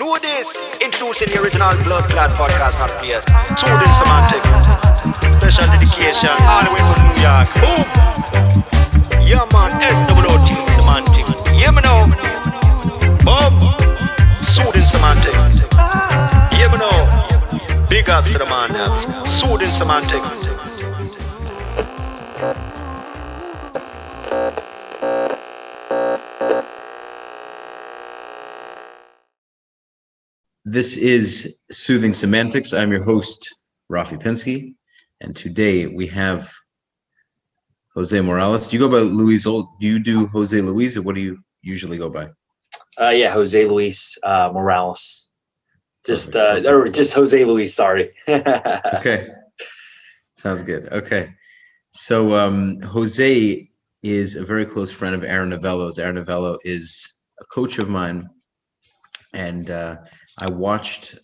Know this. Introducing the original blood clot podcast, not players. Soothing Semantics. Special dedication all the way from New York. Boom. Yeah, man. SWOT Semantics. Yeah, me know. Boom. Soothing Semantics. Yeah, me know. Big ups to the man now. Soothing Semantics. This is Soothing Semantics. I'm your host, Rafi Pinsky, and today we have Jose Morales. Do you go by Luis? Do you do Jose Luis, or what do you usually go by? Yeah, Jose Luis Morales. Just Perfect. or just Jose Luis. Sorry. Okay, sounds good. Okay, so Jose is a very close friend of Aaron Novello's. Aaron Novello is a coach of mine, and I watched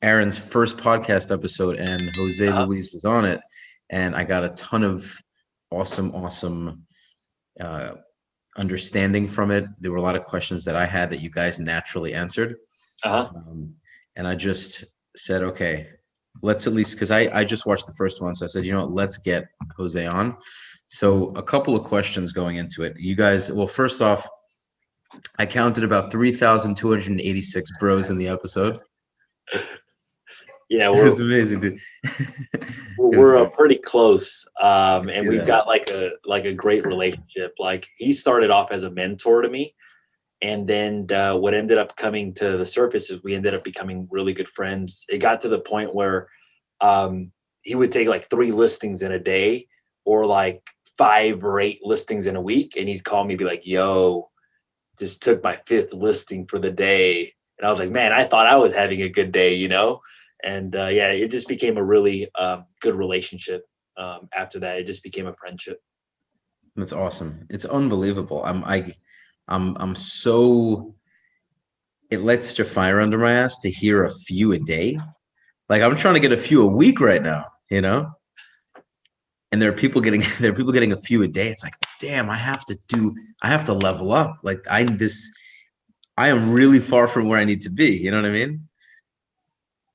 Aaron's first podcast episode, and Jose Luis was on it, and I got a ton of awesome understanding from it. There were a lot of questions that I had that you guys naturally answered. And I just said, okay, let's at least, because I just watched the first one, so I said, you know what, let's get Jose on. So a couple of questions going into it. You guys, well, first off, I counted about 3,286 bros in the episode. Yeah, it was amazing, dude. we're pretty close, and we've that. got like a great relationship. Like, he started off as a mentor to me, and then what ended up coming to the surface is we ended up becoming really good friends. It got to the point where he would take like 3 listings in a day, or like 5 or 8 listings in a week, and he'd call me, be like, "Yo, just took my 5th listing for the day." And I was like, man, I thought I was having a good day, you know? And yeah, it just became a really good relationship. After that, it just became a friendship. That's awesome. It's unbelievable. I'm so, it lights such a fire under my ass to hear a few a day. Like, I'm trying to get a few a week right now, you know? And there are people getting a few a day. It's like, damn, I have to level up. Like, I am really far from where I need to be. You know what I mean?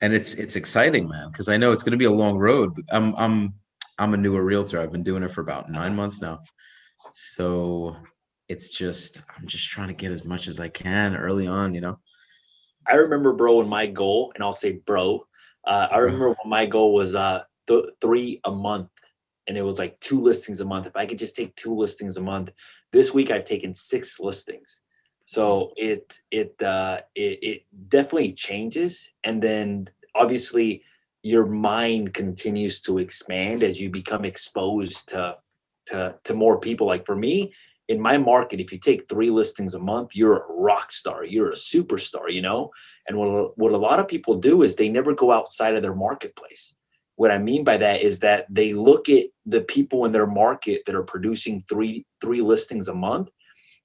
And it's exciting, man, because I know it's going to be a long road. I'm a newer realtor. I've been doing it for about 9 months now. So I'm just trying to get as much as I can early on, you know? I remember, bro, when my goal, and I'll say bro, I remember when my goal was 3 a month. And it was like 2 listings a month. If I could just take 2 listings a month. This week I've taken 6 listings. So it definitely changes. And then obviously your mind continues to expand as you become exposed to more people. Like, for me, in my market, if you take 3 listings a month, you're a rock star, you're a superstar, you know? And what a lot of people do is they never go outside of their marketplace. What I mean by that is that they look at the people in their market that are producing three listings a month,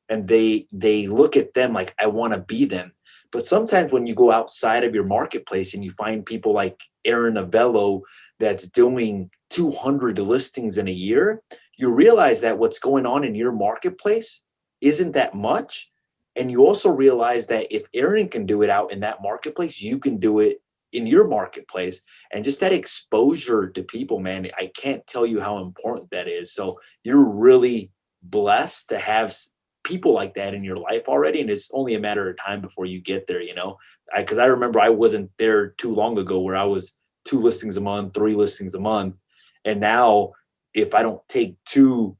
and they look at them like, I want to be them. But sometimes when you go outside of your marketplace and you find people like Aaron Novello that's doing 200 listings in a year, you realize that what's going on in your marketplace isn't that much. And you also realize that if Aaron can do it out in that marketplace, you can do it in your marketplace. And just that exposure to people, man, I can't tell you how important that is. So you're really blessed to have people like that in your life already, and it's only a matter of time before you get there, you know? Because I remember I wasn't there too long ago where I was 2 listings a month, 3 listings a month, and now if I don't take 2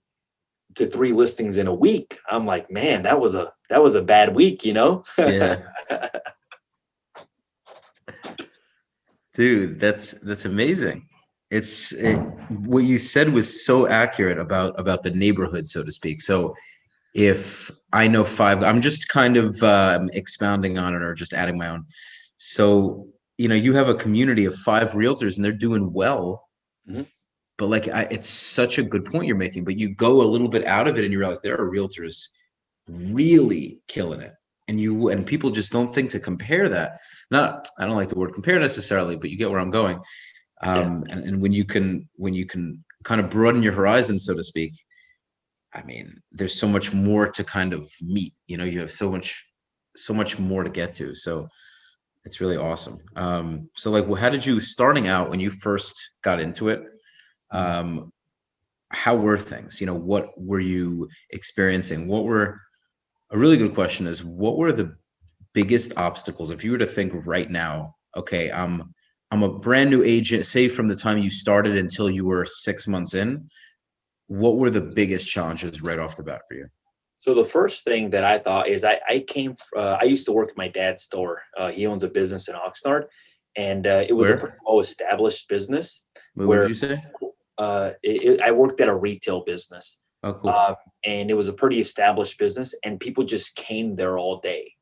to 3 listings in a week, I'm like, man, that was a bad week, you know? Yeah. Dude, that's amazing. What you said was so accurate about the neighborhood, so to speak. So if I know 5, I'm just kind of expounding on it or just adding my own. So, you know, you have a community of 5 realtors and they're doing well. Mm-hmm. But like, it's such a good point you're making, but you go a little bit out of it and you realize there are realtors really killing it. And people just don't think to compare that. I don't like the word compare necessarily, but you get where I'm going. And when you can kind of broaden your horizon, so to speak, I mean, there's so much more to kind of meet, you know, you have so much more to get to. So It's really awesome. So like, how did you, starting out when you first got into it, how were things? What were you experiencing? A really good question is, what were the biggest obstacles if you were to think right now? Okay, I'm a brand new agent, say from the time you started until you were 6 months in. What were the biggest challenges right off the bat for you? So the first thing that I thought is I used to work at my dad's store. He owns a business in Oxnard, and it was a Where? pretty well-established business. What Where did you say? I worked at a retail business, Oh, cool. and it was a pretty established business, and people just came there all day.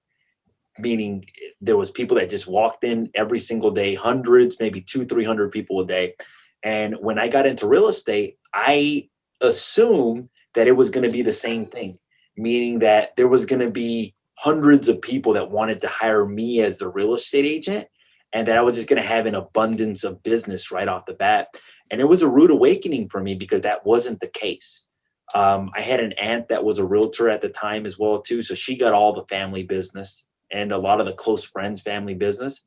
Meaning there was people that just walked in every single day, hundreds, maybe 200-300 people a day. And when I got into real estate, I assumed that it was going to be the same thing, meaning that there was going to be hundreds of people that wanted to hire me as the real estate agent, and that I was just going to have an abundance of business right off the bat. And it was a rude awakening for me because that wasn't the case. I had an aunt that was a realtor at the time as well too, so she got all the family business and a lot of the close friends family business.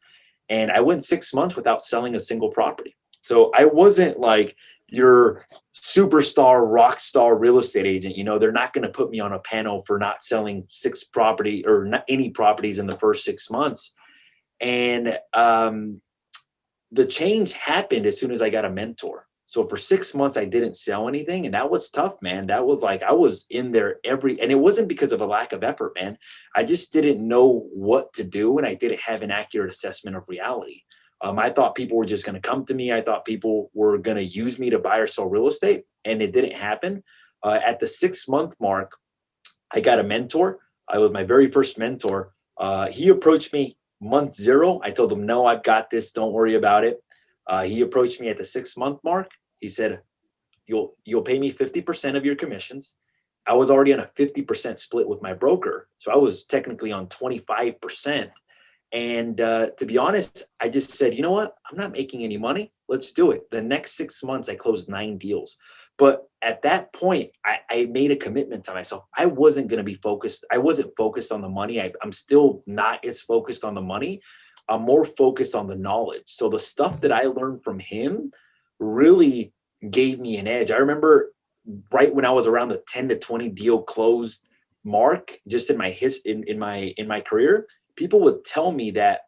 And I went 6 months without selling a single property. So I wasn't like your superstar rock star real estate agent. They're not going to put me on a panel for not selling six property or not any properties in the first 6 months. And the change happened as soon as I got a mentor. So for 6 months, I didn't sell anything. And that was tough, man. That was like, I was in there and it wasn't because of a lack of effort, man. I just didn't know what to do. And I didn't have an accurate assessment of reality. I thought people were just going to come to me. I thought people were going to use me to buy or sell real estate. And it didn't happen. At the 6-month mark, I got a mentor. I was my very first mentor. He approached me month 0. I told him, no, I've got this. Don't worry about it. He approached me at the 6-month mark. He said, you'll pay me 50% of your commissions. I was already on a 50% split with my broker. So I was technically on 25%. And to be honest, I just said, you know what? I'm not making any money. Let's do it. The next 6 months, I closed 9 deals. But at that point, I made a commitment to myself. I wasn't going to be focused. I wasn't focused on the money. I'm still not as focused on the money. I'm more focused on the knowledge. So the stuff that I learned from him really gave me an edge. I remember right when I was around the 10 to 20 deal closed mark, just in my in my career, people would tell me that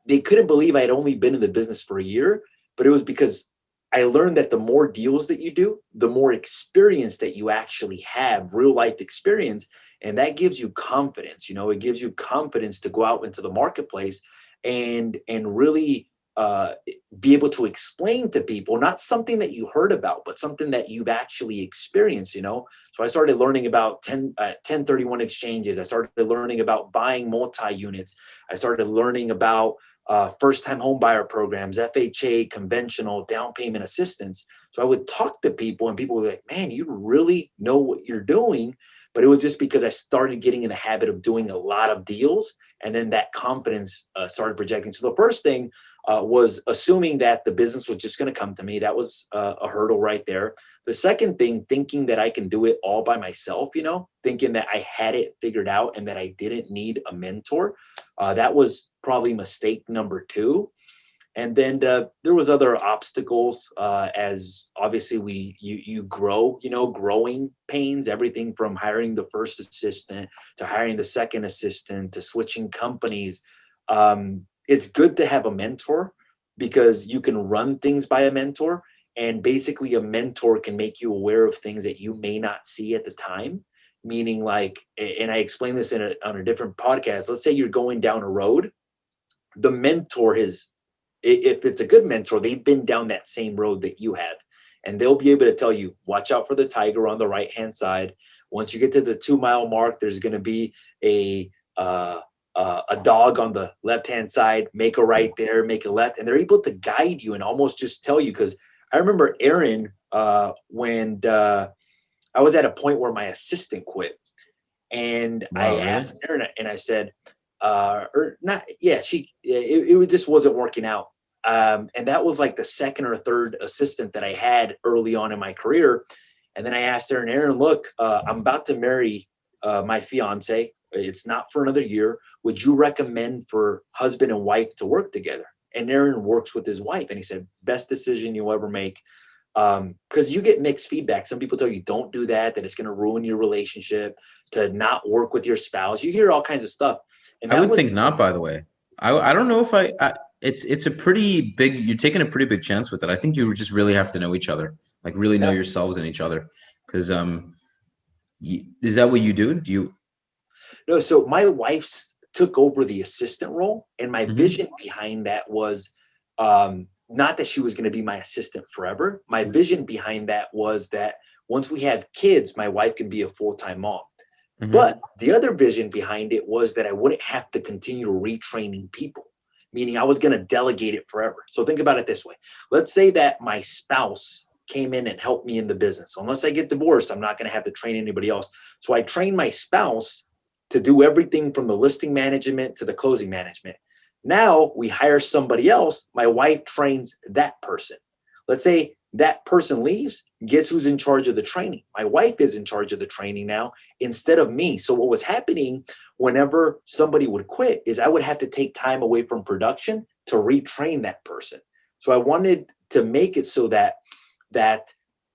they couldn't believe I had only been in the business for a year, but it was because I learned that the more deals that you do, the more experience that you actually have, real life experience. And that gives you confidence. It gives you confidence to go out into the marketplace and really be able to explain to people, not something that you heard about, but something that you've actually experienced, So I started learning about 1031 exchanges. I started learning about buying multi-units. I started learning about first-time home buyer programs, FHA, conventional, down payment assistance. So I would talk to people and people were like, man, you really know what you're doing. But it was just because I started getting in the habit of doing a lot of deals. And then that confidence started projecting. So the first thing was assuming that the business was just going to come to me. That was a hurdle right there. The second thing, thinking that I can do it all by myself, thinking that I had it figured out and that I didn't need a mentor. That was probably mistake number 2. And then there was other obstacles as obviously you grow, growing pains, everything from hiring the first assistant to hiring the second assistant to switching companies. It's good to have a mentor because you can run things by a mentor, and basically a mentor can make you aware of things that you may not see at the time. Meaning like, and I explained this on a different podcast. Let's say you're going down a road. The mentor if it's a good mentor, they've been down that same road that you have, and they'll be able to tell you, watch out for the tiger on the right-hand side. Once you get to the 2-mile mark, there's going to be a dog on the left-hand side, make a right there, make a left. And they're able to guide you and almost just tell you. Because I remember Aaron, when I was at a point where my assistant quit, and I asked Aaron, and I said, it just wasn't working out. And that was like the second or third assistant that I had early on in my career. And then I asked Aaron, look, I'm about to marry my fiance. It's not for another year. Would you recommend for husband and wife to work together? And Aaron works with his wife. And he said, best decision you'll ever make. Because you get mixed feedback. Some people tell you don't do that, that it's going to ruin your relationship, to not work with your spouse. You hear all kinds of stuff. And I would think not, by the way. I don't know if it's a pretty big, you're taking a pretty big chance with it. I think you just really have to know each other, like really know yourselves and each other. Because is that what you do? Do you? No, so my wife's took over the assistant role, and my vision behind that was not that she was going to be my assistant forever. My vision behind that was that once we have kids, my wife can be a full-time mom. But the other vision behind it was that I wouldn't have to continue retraining people, meaning I was going to delegate it forever. So think about it this way. Let's say that my spouse came in and helped me in the business. So unless I get divorced, I'm not going to have to train anybody else. So I train my spouse to do everything from the listing management to the closing management. Now we hire somebody else. My wife trains that person. Let's say that person leaves. Guess who's in charge of the training? My wife is in charge of the training now instead of me. So what was happening whenever somebody would quit is I would have to take time away from production to retrain that person. So I wanted to make it so that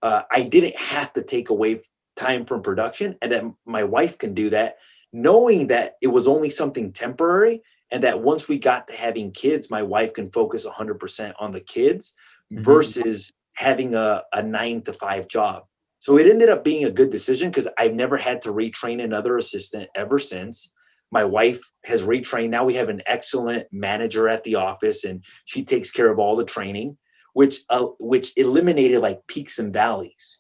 I didn't have to take away time from production, and that my wife can do that, knowing that it was only something temporary, and that once we got to having kids, my wife can focus 100% on the kids versus having a 9-to-5 job. So it ended up being a good decision because I've never had to retrain another assistant ever since. My wife has retrained. Now we have an excellent manager at the office, and she takes care of all the training, which eliminated like peaks and valleys,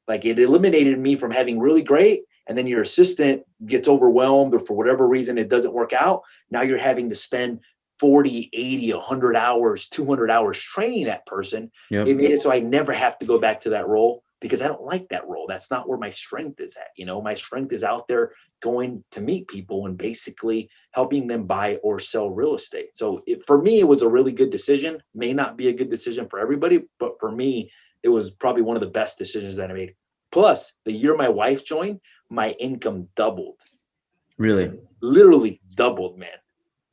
like it eliminated me from having really great, and then your assistant gets overwhelmed, or for whatever reason it doesn't work out. Now you're having to spend 40, 80, 100 hours, 200 hours training that person. It made it so I never have to go back to that role because I don't like that role. That's not where my strength is at. My strength is out there going to meet people and basically helping them buy or sell real estate. So for me, it was a really good decision. May not be a good decision for everybody, but for me, it was probably one of the best decisions that I made. Plus, the year my wife joined, my income doubled. Really? Literally doubled, man.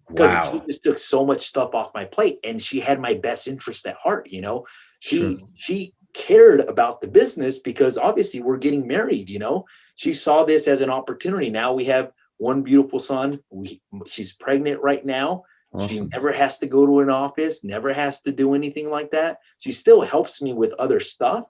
Because Wow. she just took so much stuff off my plate, and she had my best interest at heart. She cared about the business because obviously we're getting married. She saw this as an opportunity. Now we have one beautiful son. She's pregnant right now. Awesome. She never has to go to an office, never has to do anything like that. She still helps me with other stuff,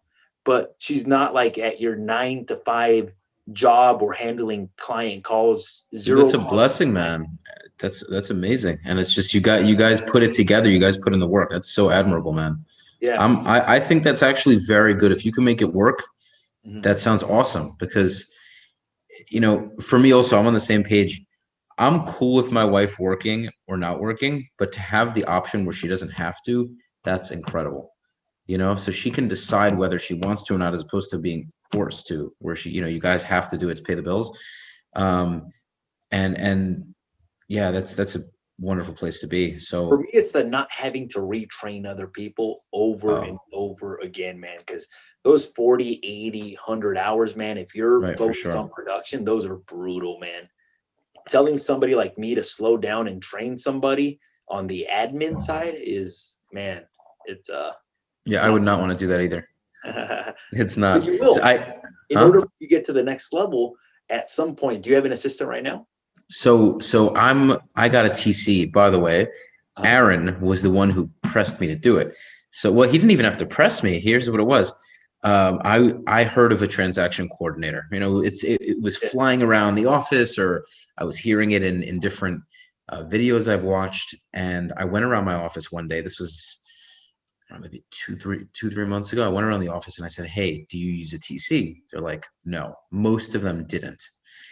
but she's not like at your 9-to-5 job or handling client calls. That's a blessing, man. That's amazing. And it's just you guys put it together. You guys put in the work. That's so admirable, man. Yeah. I think that's actually very good. If you can make it work, that sounds awesome. Because for me also, I'm on the same page. I'm cool with my wife working or not working, but to have the option where she doesn't have to, that's incredible. So she can decide whether she wants to or not, as opposed to being forced to, where you guys have to do it to pay the bills. And yeah, that's a wonderful place to be. So for me, it's the not having to retrain other people over and over again, man. Because those 40, 80, 100 hours, man, if you're focused on production, those are brutal, man. Telling somebody like me to slow down and train somebody on the admin side is, man, it's yeah, I would not want to do that either. It's not. But you will. In order to get to the next level, at some point, do you have an assistant right now? So I got a TC, by the way. Aaron was the one who pressed me to do it. So, well, he didn't even have to press me. Here's what it was. I heard of a transaction coordinator. It was flying around the office, or I was hearing it in different videos I've watched. And I went around my office one day. This was maybe 2-3 months ago. I went around the office and I said, "Hey, do you use a TC?" They're like, "No." Most of them didn't.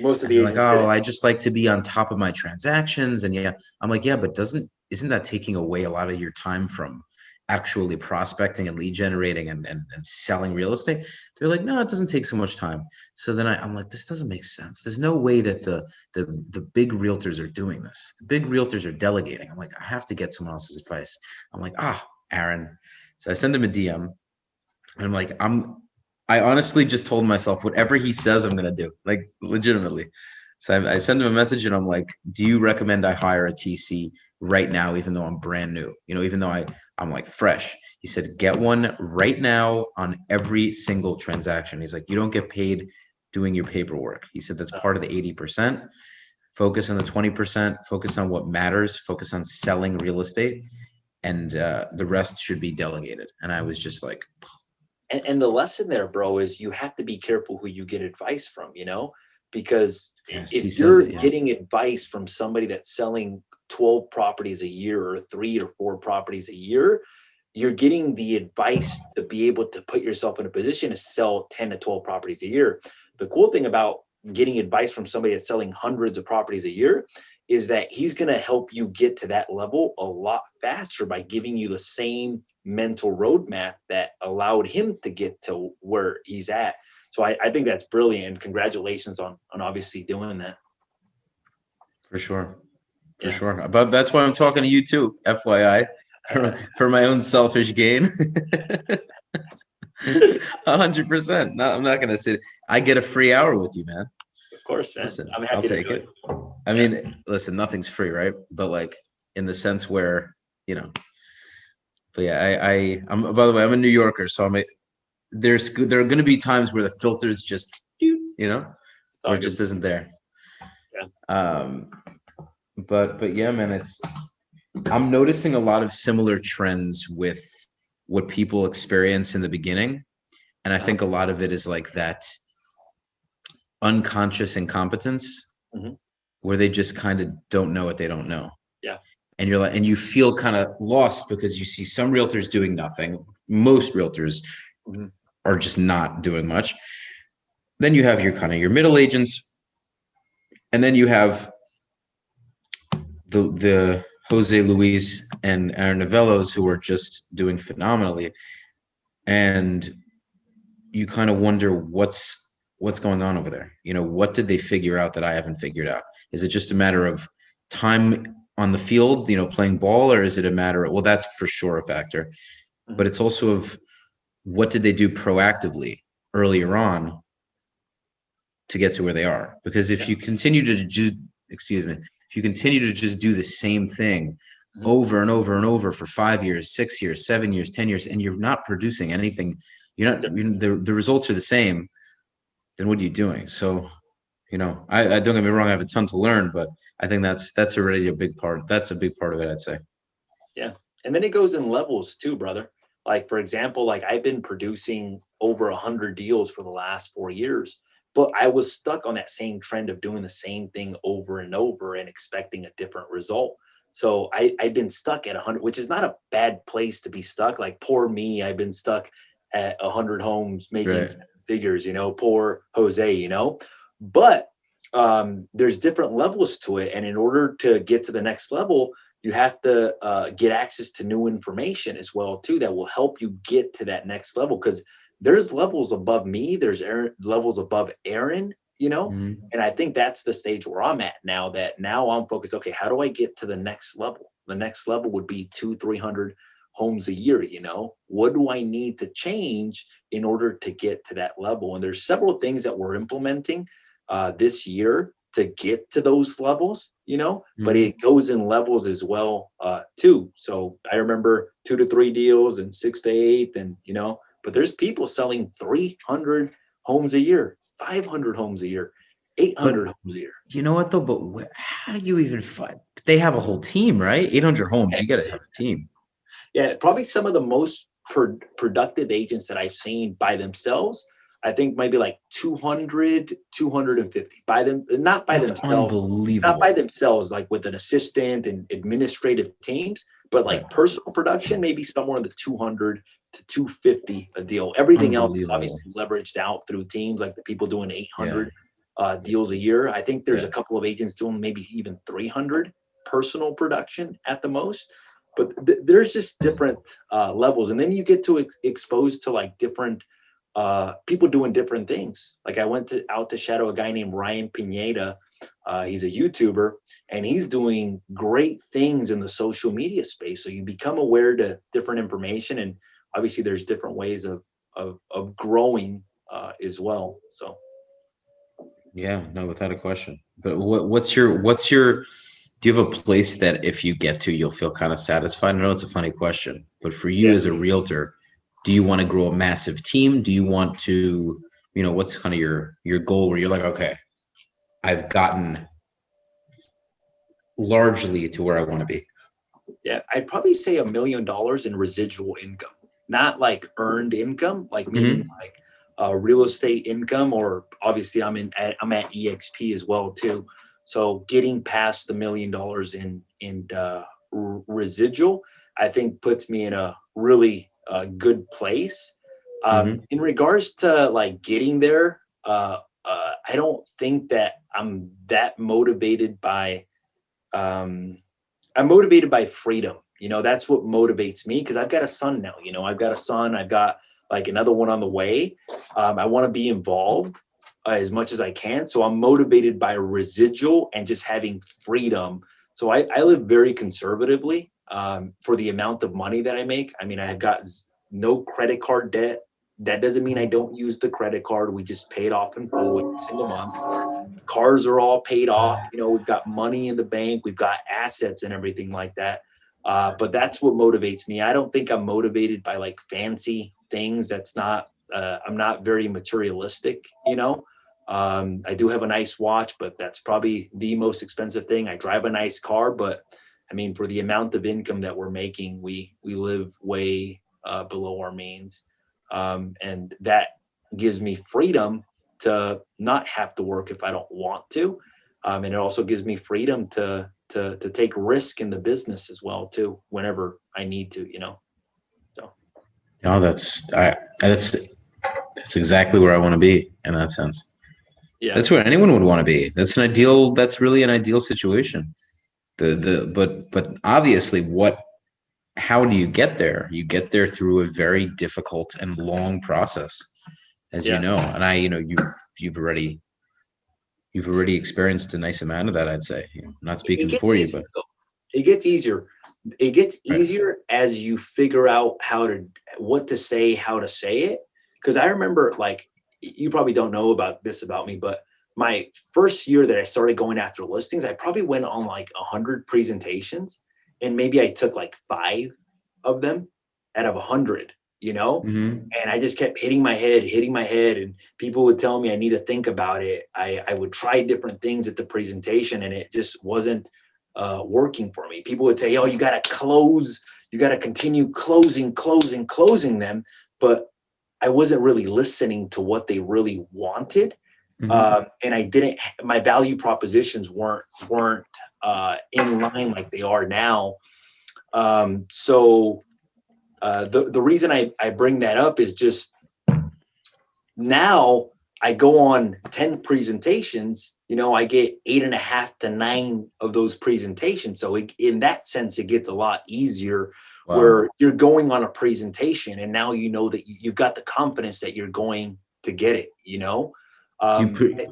Most of the agents like, "Oh, I just like to be on top of my transactions." And yeah, I'm like, "Yeah, but isn't that taking away a lot of your time from actually prospecting and lead generating and selling real estate?" They're like, "No, it doesn't take so much time." So then I'm like, this doesn't make sense. There's no way that the big realtors are doing this. The big realtors are delegating. I'm like, I have to get someone else's advice. I'm like, Aaron. So I send him a DM, and I'm like, I honestly just told myself whatever he says, I'm going to do, like legitimately. So I send him a message and I'm like, do you recommend I hire a TC right now, even though I'm brand new? Even though I'm like fresh. He said, get one right now on every single transaction. He's like, you don't get paid doing your paperwork. He said, that's part of the 80%. Focus on the 20%, focus on what matters, focus on selling real estate, and the rest should be delegated. And I was just like, and the lesson there, bro, is you have to be careful who you get advice from, because yes, he if says you're it, yeah. getting advice from somebody that's selling 12 properties a year or 3 or 4 properties a year, you're getting the advice to be able to put yourself in a position to sell 10 to 12 properties a year. The cool thing about getting advice from somebody that's selling hundreds of properties a year is that he's going to help you get to that level a lot faster by giving you the same mental roadmap that allowed him to get to where he's at. So I think that's brilliant, and congratulations on obviously doing that. For sure. For Yeah. sure. But that's why I'm talking to you too, FYI, for my own selfish gain. 100%. No, I'm not going to sit. I get a free hour with you, man. Of course, man. Listen, I'm happy I'll to take do it. I mean, listen, nothing's free, right? But like in the sense where, but yeah, I'm, by the way, I'm a New Yorker, so there are going to be times where the filters just, where it just isn't there. Yeah. But yeah, man, I'm noticing a lot of similar trends with what people experience in the beginning. And I think a lot of it is like that unconscious incompetence where they just kind of don't know what they don't know. Yeah. And you're like, and you feel kind of lost because you see some realtors doing nothing. Most realtors are just not doing much. Then you have your middle agents, and then you have the Jose Luis and Aaron Novellos who are just doing phenomenally. And you kind of wonder what's going on over there. What did they figure out that I haven't figured out? Is it just a matter of time on the field, playing ball, or is it a matter of, well, that's for sure a factor, but it's also of what did they do proactively earlier on to get to where they are? Because if you continue to just do the same thing over and over and over for 5 years, 6 years, 7 years, 10 years, and you're not producing anything, the results are the same, then what are you doing? So, I don't get me wrong, I have a ton to learn, but I think that's already a big part. That's a big part of it, I'd say. Yeah. And then it goes in levels too, brother. Like, for example, like I've been producing over 100 deals for the last 4 years, but I was stuck on that same trend of doing the same thing over and over and expecting a different result. So I've been stuck at 100, which is not a bad place to be stuck. Like, poor me, I've been stuck at 100 homes making figures, poor Jose, but there's different levels to it. And in order to get to the next level, you have to get access to new information as well too that will help you get to that next level, because there's levels above me, there's levels above Aaron, and I think that's the stage where I'm at now, that now I'm focused, okay, how do I get to the next level? The next level would be 200-300 homes a year. What do I need to change in order to get to that level? And there's several things that we're implementing this year to get to those levels, but it goes in levels as well too. So I remember 2 to 3 deals and 6 to 8, and but there's people selling 300 homes a year, 500 homes a year, 800 homes a year. You know what though? But how do you even find? They have a whole team, right? 800 homes. You got to have a team. Yeah, probably some of the most productive agents that I've seen by themselves, I think maybe like 200, 250 by them, not by That's themselves, unbelievable. not by themselves, like with an assistant and administrative teams, but like personal production, maybe somewhere in the 200 to 250 a deal. Everything else is obviously leveraged out through teams, like the people doing 800 deals a year. I think there's a couple of agents doing maybe even 300 personal production at the most. But there's just different levels. And then you get to exposed to like different people doing different things. Like I went out to shadow a guy named Ryan Pineda. He's a YouTuber, and he's doing great things in the social media space. So you become aware to different information, and obviously there's different ways of growing as well. So. Yeah, no, without a question. But what's your do you have a place that if you get to, you'll feel kind of satisfied? I know it's a funny question, but for you Yeah. as a realtor, do you want to grow a massive team? Do you want to, what's kind of your goal where you're like, okay, I've gotten largely to where I want to be? Yeah, I'd probably say $1 million in residual income, not like earned income, like meaning like real estate income, or obviously I'm at EXP as well too. So getting past the $1 million in residual, I think puts me in a really good place. Mm-hmm. In regards to like getting there, I don't think that I'm that motivated by. I'm motivated by freedom. That's what motivates me, because I've got a son now. I've got a son. I've got like another one on the way. I want to be involved as much as I can. So I'm motivated by residual and just having freedom. So I live very conservatively for the amount of money that I make. I mean, I've got no credit card debt. That doesn't mean I don't use the credit card. We just pay it off in full every single month. Cars are all paid off. We've got money in the bank. We've got assets and everything like that. But that's what motivates me. I don't think I'm motivated by like fancy things. That's not, I'm not very materialistic, I do have a nice watch, but that's probably the most expensive thing. I drive a nice car, but I mean, for the amount of income that we're making, we live way below our means. And that gives me freedom to not have to work if I don't want to. And it also gives me freedom to take risk in the business as well too, whenever I need to, So. No, that's exactly where I want to be in that sense. Yeah. That's where anyone would want to be. That's really an ideal situation. But obviously how do you get there? You get there through a very difficult and long process, as you know. And you've already experienced a nice amount of that, I'd say. Not speaking for you, but it gets easier. It gets right. easier as you figure out what to say, how to say it. Because I remember, like, you probably don't know about me, but my first year that I started going after listings, I probably went on like 100 presentations, and maybe I took like 5 of them out of 100, Mm-hmm. and I just kept hitting my head, and people would tell me I need to think about it. I would try different things at the presentation, and it just wasn't working for me. People would say, "Oh, you got to close, you got to continue closing them," but I wasn't really listening to what they really wanted. Mm-hmm. And my value propositions weren't in line like they are now. So the reason I bring that up is just now I go on 10 presentations, I get 8.5 to 9 of those presentations. So in that sense, it gets a lot easier. Wow. Where you're going on a presentation and now that you've got the confidence that you're going to get it,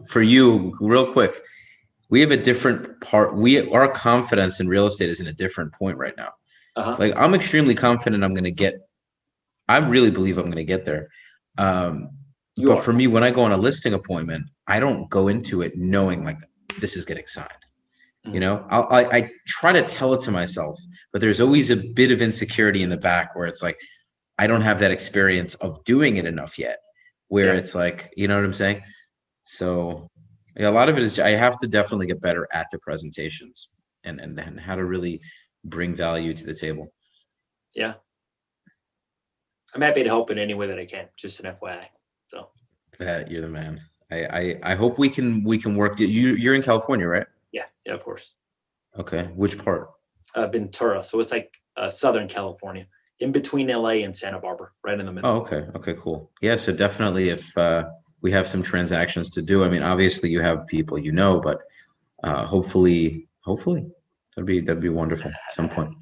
For you, real quick, we have a different part. Our confidence in real estate is in a different point right now. Uh-huh. Like, I'm extremely confident I really believe I'm going to get there. But for me, when I go on a listing appointment, I don't go into it knowing like this is getting signed. I try to tell it to myself, but there's always a bit of insecurity in the back where it's like, I don't have that experience of doing it enough yet, where it's like, you know what I'm saying? So a lot of it is I have to definitely get better at the presentations and how to really bring value to the table. Yeah. I'm happy to help in any way that I can, just an FYI. So you're the man. I hope we can work. You're in California, right? Yeah, of course. Okay. Which part? Ventura. So it's like Southern California, in between LA and Santa Barbara, right in the middle. Oh, okay. Okay, cool. Yeah. So definitely if we have some transactions to do, I mean, obviously you have people, but hopefully that'd be wonderful at some point.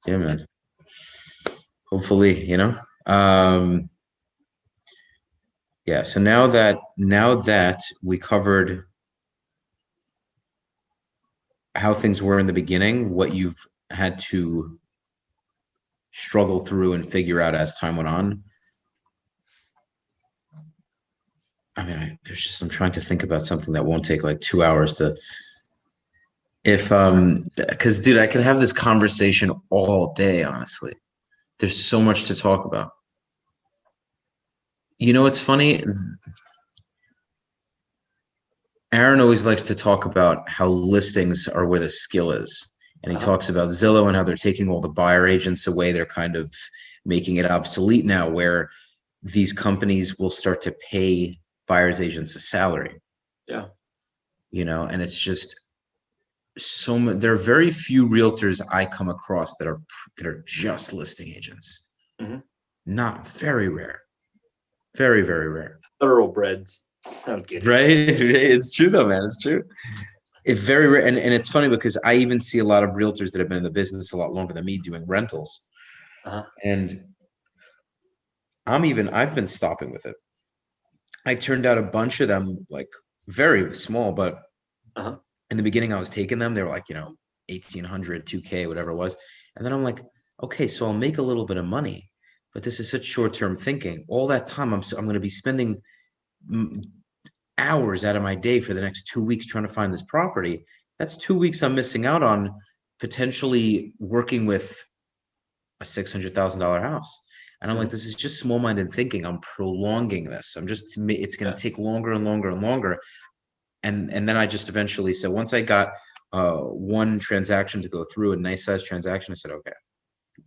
Yeah, man. Hopefully, yeah. So now that we covered how things were in the beginning, what you've had to struggle through and figure out as time went on, I mean, I'm trying to think about something that won't take like 2 hours to, because dude, I could have this conversation all day, honestly. There's so much to talk about. It's funny. Aaron always likes to talk about how listings are where the skill is. And he talks about Zillow and how they're taking all the buyer agents away. They're kind of making it obsolete now, where these companies will start to pay buyer's agents a salary. Yeah. And it's just so much. There are very few realtors I come across that are just listing agents. Mm-hmm. Not very rare. Very, very rare. Thoroughbreds. I'm kidding. Right? It's true though, man. It's true. It's very rare. And it's funny because I even see a lot of realtors that have been in the business a lot longer than me doing rentals. And I've been stopping with it. I turned out a bunch of them, like very small, but in the beginning I was taking them. They were like, 1,800, 2K, whatever it was. And then I'm like, okay, so I'll make a little bit of money, but this is such short-term thinking. All that time I'm going to be spending hours out of my day for the next 2 weeks trying to find this property. That's 2 weeks I'm missing out on potentially working with a $600,000 house. And I'm like, this is just small-minded thinking. I'm prolonging this. It's going to take longer and longer and longer. And then I just eventually, so once I got one transaction to go through, a nice size transaction, I said, okay,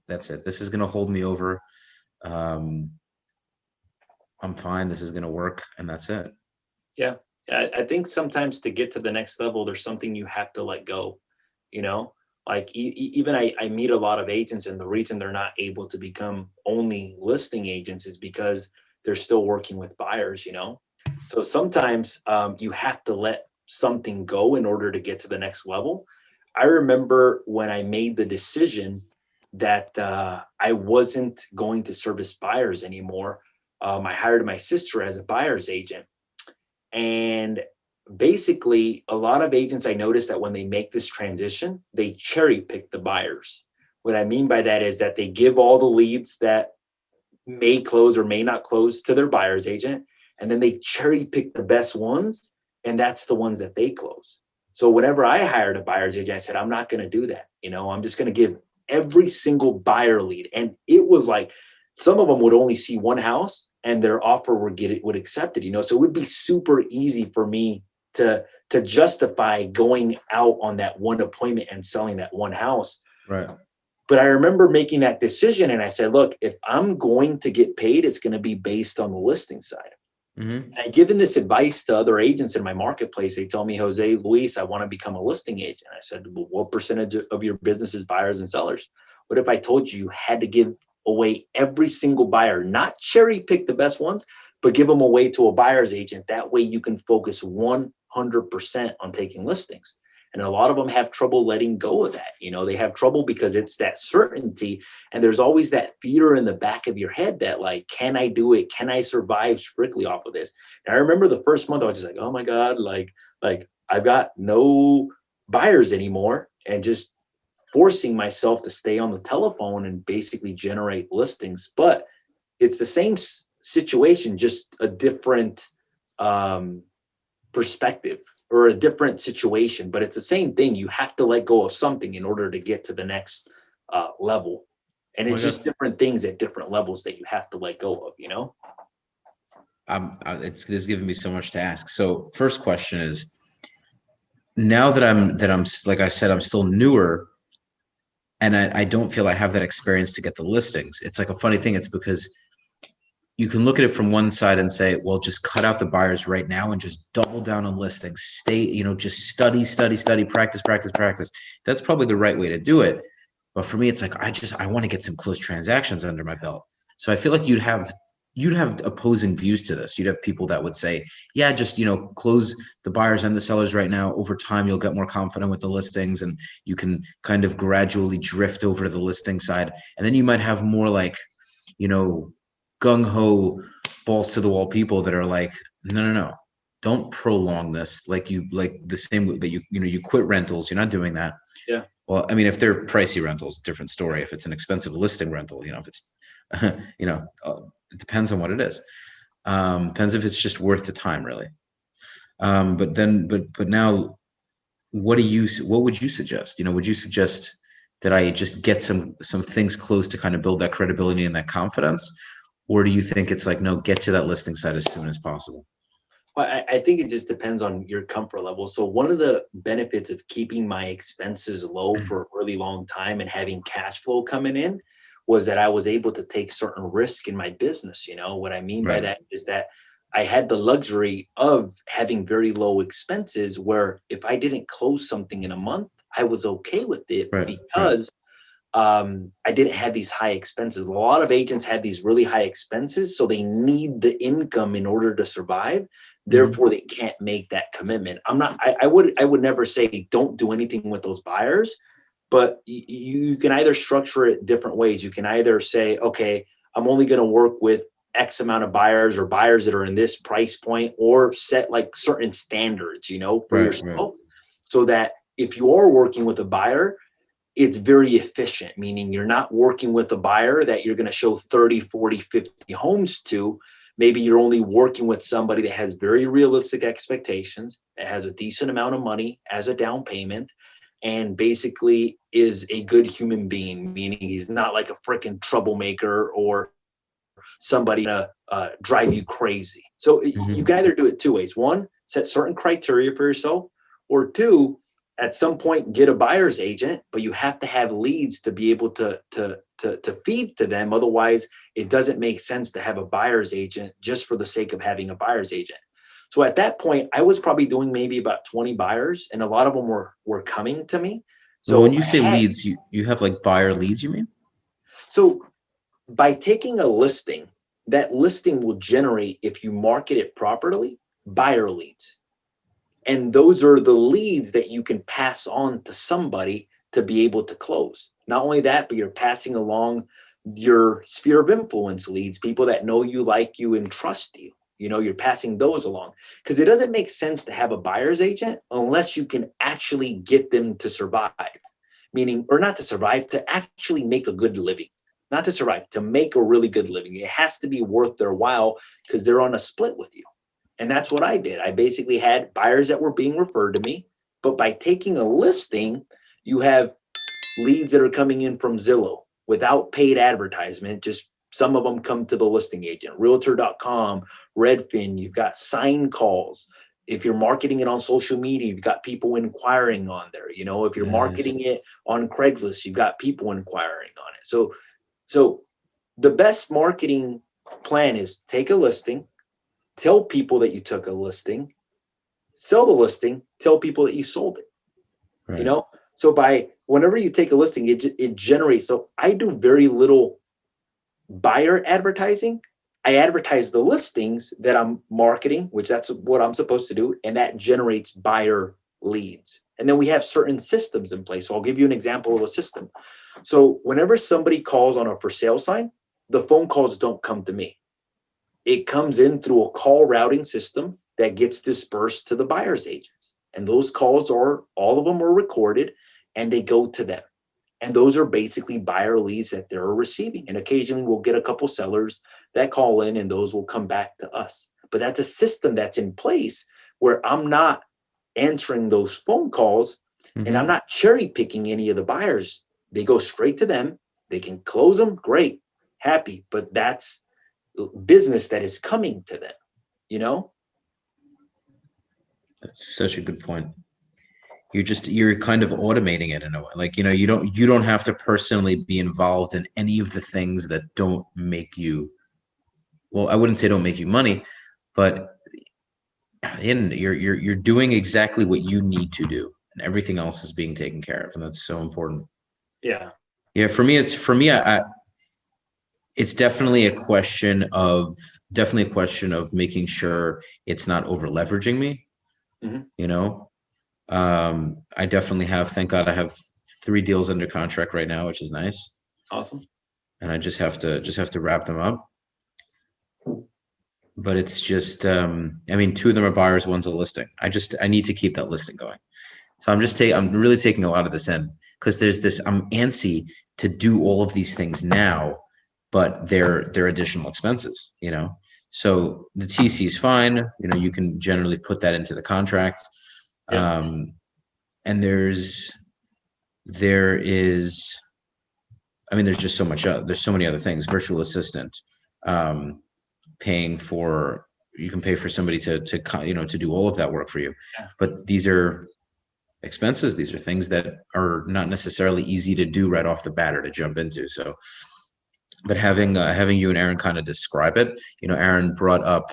that's it. This is going to hold me over. I'm fine. This is going to work. And that's it. Yeah. I think sometimes to get to the next level, there's something you have to let go, like even I meet a lot of agents, and the reason they're not able to become only listing agents is because they're still working with buyers, So sometimes you have to let something go in order to get to the next level. I remember when I made the decision that I wasn't going to service buyers anymore. I hired my sister as a buyer's agent. And basically, a lot of agents, I noticed that when they make this transition, they cherry pick the buyers. What I mean by that is that they give all the leads that may close or may not close to their buyer's agent, and then they cherry pick the best ones, and that's the ones that they close. So whenever I hired a buyer's agent, I said, I'm not going to do that. I'm just going to give every single buyer lead. And it was like, some of them would only see one house and their offer would accept it, so it would be super easy for me to justify going out on that one appointment and selling that one house. Right. But I remember making that decision, and I said, look, if I'm going to get paid, it's going to be based on the listing side. And I've given this advice to other agents in my marketplace. They tell me, Jose, Luis, I want to become a listing agent. I said, well, what percentage of your business is buyers and sellers? What if I told you had to give away every single buyer, not cherry pick the best ones, but give them away to a buyer's agent? That way you can focus 100% on taking listings. And a lot of them have trouble letting go of that. They have trouble because it's that certainty. And there's always that fear in the back of your head that, like, can I do it? Can I survive strictly off of this? And I remember the first month I was just like, oh my God, like I've got no buyers anymore, and just forcing myself to stay on the telephone and basically generate listings. But it's the same situation, just a different perspective or a different situation, but it's the same thing. You have to let go of something in order to get to the next level. And it's just different things at different levels that you have to let go of, This is giving me so much to ask. So first question is, now that I'm like I said, I'm still newer, and I don't feel I have that experience to get the listings. It's like a funny thing. It's because you can look at it from one side and say, well, just cut out the buyers right now and just double down on listings. Stay, just study, practice. That's probably the right way to do it. But for me, it's like, I want to get some close transactions under my belt. So I feel like you'd have opposing views to this. You'd have people that would say, yeah, just, close the buyers and the sellers right now. Over time, you'll get more confident with the listings, and you can kind of gradually drift over to the listing side. And then you might have more like, gung-ho, balls to the wall people that are like, no, don't prolong this. Like the same that you quit rentals. You're not doing that. Yeah. Well, I mean, if they're pricey rentals, different story. If it's an expensive listing rental, if it's, it depends on what it is. Depends if it's just worth the time, really. But now, what would you suggest? Would you suggest that I just get some things close to kind of build that credibility and that confidence? Or do you think it's like, no, get to that listing site as soon as possible? Well, I think it just depends on your comfort level. So one of the benefits of keeping my expenses low for a really long time and having cash flow coming in was that I was able to take certain risk in my business. What I mean by that is that I had the luxury of having very low expenses where if I didn't close something in a month, I was okay with it because I didn't have these high expenses. A lot of agents have these really high expenses, so they need the income in order to survive. Therefore, they can't make that commitment. I would never say don't do anything with those buyers, but you can either structure it different ways. You can either say, okay, I'm only going to work with X amount of buyers or buyers that are in this price point, or set like certain standards, for yourself, so that if you are working with a buyer, it's very efficient, meaning you're not working with a buyer that you're going to show 30, 40, 50 homes to. Maybe you're only working with somebody that has very realistic expectations, that has a decent amount of money as a down payment, and basically is a good human being, meaning he's not like a freaking troublemaker or somebody to drive you crazy. So you can either do it two ways. One, set certain criteria for yourself, or two, at some point get a buyer's agent, but you have to have leads to be able to feed to them. Otherwise, it doesn't make sense to have a buyer's agent just for the sake of having a buyer's agent. So at that point, I was probably doing maybe about 20 buyers, and a lot of them were coming to me. So when you say leads, you have like buyer leads, you mean? So by taking a listing, that listing will generate, if you market it properly, buyer leads. And those are the leads that you can pass on to somebody to be able to close. Not only that, but you're passing along your sphere of influence leads, people that know you, like you, and trust you. You're passing those along, because it doesn't make sense to have a buyer's agent unless you can actually get them to survive, meaning, or not to survive, to actually make a good living. Not to survive, to make a really good living. It has to be worth their while because they're on a split with you. And that's what I did. I basically had buyers that were being referred to me, but by taking a listing, you have leads that are coming in from Zillow without paid advertisement. Just some of them come to the listing agent, Realtor.com, Redfin. You've got sign calls. If you're marketing it on social media, you've got people inquiring on there. If you're marketing it on Craigslist, you've got people inquiring on it. So the best marketing plan is take a listing, tell people that you took a listing, sell the listing, tell people that you sold it. Right. So by whenever you take a listing, it generates. So I do very little buyer advertising. I advertise the listings that I'm marketing, which that's what I'm supposed to do. And that generates buyer leads. And then we have certain systems in place. So I'll give you an example of a system. So whenever somebody calls on a for sale sign, the phone calls don't come to me. It comes in through a call routing system that gets dispersed to the buyer's agents. And those calls all of them are recorded, and they go to them. And those are basically buyer leads that they're receiving. And occasionally we'll get a couple sellers that call in, and those will come back to us. But that's a system that's in place where I'm not answering those phone calls, and I'm not cherry picking any of the buyers. They go straight to them. They can close them. Great. Happy. But that's business that is coming to them, That's such a good point. You're kind of automating it in a way. Like, you don't have to personally be involved in any of the things that don't make you, well, I wouldn't say don't make you money, but you're doing exactly what you need to do, and everything else is being taken care of. And that's so important. Yeah. For me, it's definitely a question of making sure it's not over leveraging me. I definitely have, thank God I have 3 deals under contract right now, which is nice. Awesome. And I just have to wrap them up. But it's just, 2 of them are buyers, one's a listing. I need to keep that listing going. So I'm really taking a lot of this in, because there's this, I'm antsy to do all of these things now, but they're additional expenses, So the TC is fine. You know, you can generally put that into the contract. Yeah. And there is, I mean, there's just so much, there's so many other things. Virtual assistant, paying for, you can pay for somebody to do all of that work for you. Yeah. But these are expenses. These are things that are not necessarily easy to do right off the bat or to jump into. So, but having you and Aaron kind of describe it, Aaron brought up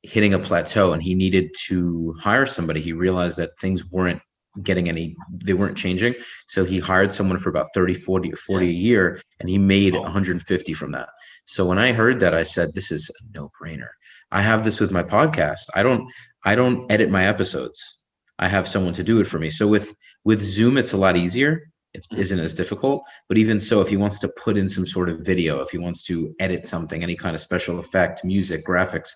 hitting a plateau and he needed to hire somebody. He realized that things weren't they weren't changing. So he hired someone for about 30, 40 a year, and he made 150 from that. So when I heard that, I said, this is a no-brainer. I have this with my podcast. I don't edit my episodes. I have someone to do it for me. So with Zoom, it's a lot easier. It isn't as difficult, but even so, if he wants to put in some sort of video, if he wants to edit something, any kind of special effect, music, graphics,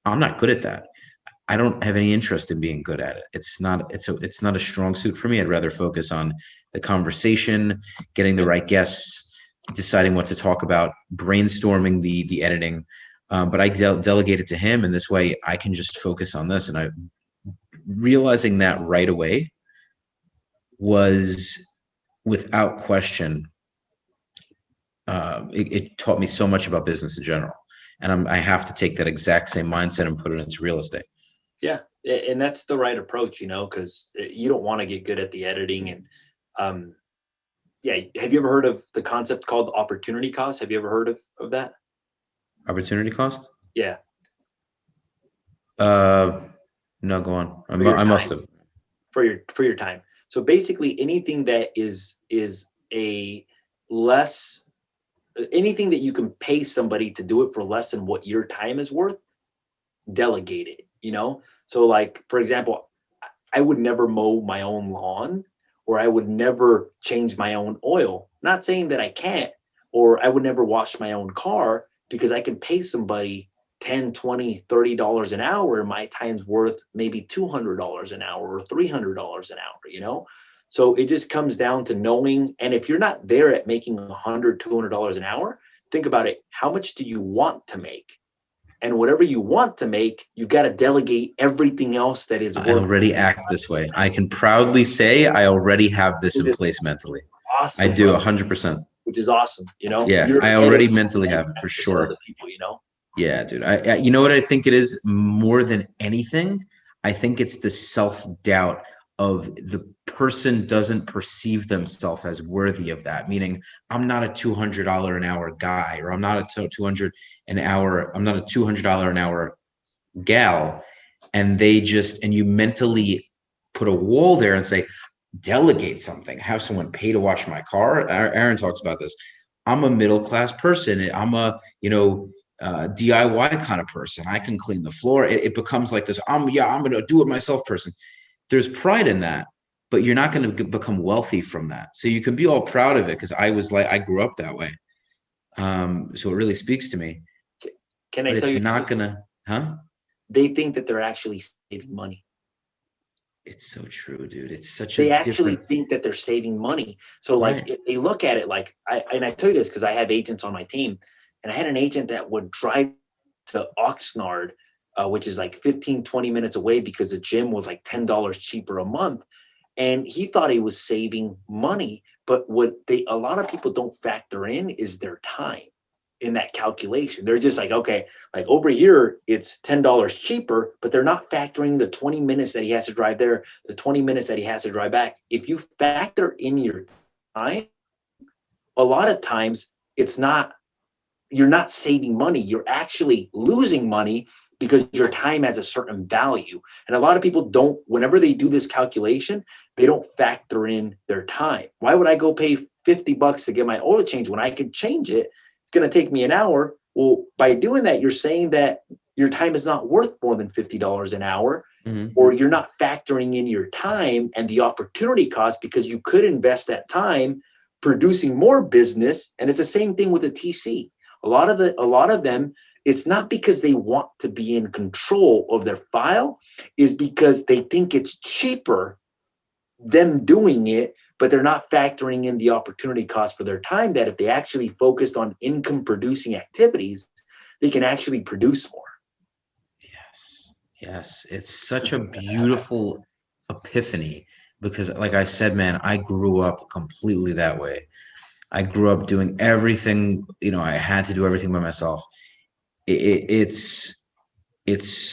I'm not good at that. I don't have any interest in being good at it. It's not a strong suit for me. I'd rather focus on the conversation, getting the right guests, deciding what to talk about, brainstorming the editing. But I delegate it to him, and this way I can just focus on this. And I realizing that right away was, without question, it taught me so much about business in general. And I have to take that exact same mindset and put it into real estate. Yeah. And that's the right approach, because you don't want to get good at the editing. And have you ever heard of the concept called opportunity cost? Have you ever heard of that? Opportunity cost? Yeah. No, go on. I must have. For your time. So basically anything that is anything that you can pay somebody to do it for less than what your time is worth, delegate it, So like, for example, I would never mow my own lawn, or I would never change my own oil. Not saying that I can't, or I would never wash my own car, because I can pay somebody $10, $20, $30 an hour. My time's worth maybe $200 an hour or $300 an hour, So it just comes down to knowing. And if you're not there at making $100, $200 an hour, think about it. How much do you want to make? And whatever you want to make, you've got to delegate everything else that is worth. I already act this way. I can proudly say I already have this in place mentally. Awesome. I do 100%. Which is awesome. Yeah, I already mentally have it for sure. Other people, Yeah, dude. I you know what I think it is more than anything? I think it's the self-doubt of the person doesn't perceive themselves as worthy of that. Meaning, I'm not a $200 an hour guy, or I'm not a $200 an hour. I'm not a $200 an hour gal. And you mentally put a wall there and say, delegate something, have someone pay to wash my car. Aaron talks about this. I'm a middle-class person. I'm a, DIY kind of person. I can clean the floor. It becomes like this. I'm going to do it myself person. There's pride in that, but you're not going to become wealthy from that. So you can be all proud of it, because I grew up that way. So it really speaks to me. Can I tell you? It's not gonna, huh? They think that they're actually saving money. It's so true, dude. It's such they actually think that they're saving money. So like, right. If they look at it like, I tell you this because I have agents on my team, and I had an agent that would drive to Oxnard, which is like 15, 20 minutes away, because the gym was like $10 cheaper a month. And he thought he was saving money. But what a lot of people don't factor in is their time in that calculation. They're just like, okay, like over here, it's $10 cheaper, but they're not factoring the 20 minutes that he has to drive there, the 20 minutes that he has to drive back. If you factor in your time, a lot of times you're not saving money. You're actually losing money because your time has a certain value. And a lot of people don't, whenever they do this calculation, they don't factor in their time. Why would I go pay $50 to get my oil change when I could change it? It's going to take me an hour. Well, by doing that, you're saying that your time is not worth more than $50 an hour, or you're not factoring in your time and the opportunity cost, because you could invest that time producing more business. And it's the same thing with a TC. A lot of them, it's not because they want to be in control of their file, is because they think it's cheaper them doing it, but they're not factoring in the opportunity cost for their time, that if they actually focused on income producing activities, they can actually produce more. Yes. It's such a beautiful epiphany because, like I said, man, I grew up completely that way. I grew up doing everything, I had to do everything by myself. It's